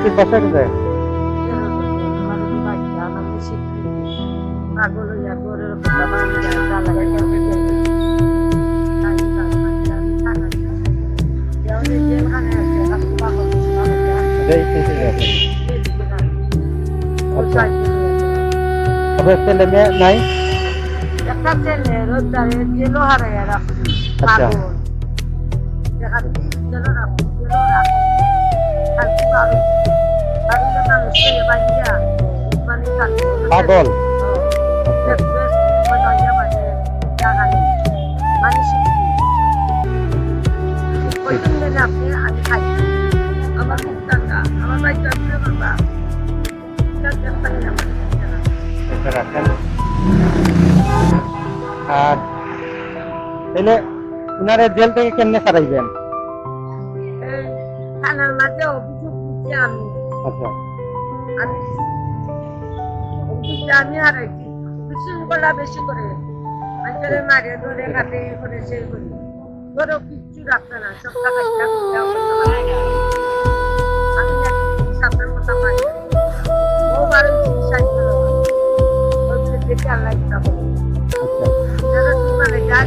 কি বসে গেছে? আচ্ছা, আপনার ছেলে মেয়ে নাই? একটা ছেলে রোজগারে জেলো হারাইয়া রাখছে আচ্ছা। পাগল দেখা জেলো রাখো জেলো রাখো খালকি বারো বারো মানুষ ছেলে বাড়িয়া মানে পাগল? আমি খাই আমার খুব টাকা আমার বাড়িতে বাবা এটা রাখেন। আর তাহলে উনারে জেল থেকে কেমনে ছাড়াইবেন? থানার মাঝে অভিযোগ দিচ্ছি আমি আচ্ছা, আমি অভিযোগটা আমি হারাইছি বিশৃঙ্খলা বেশি করে মানুষের মারে ধরে কাটে করে সে করি ধরো কিচ্ছু রাখতে না সব টাকা আমি সাপের মতো মারি ও বারো সাহায্য দেখে আল্লাহ আচ্ছা। মানে যা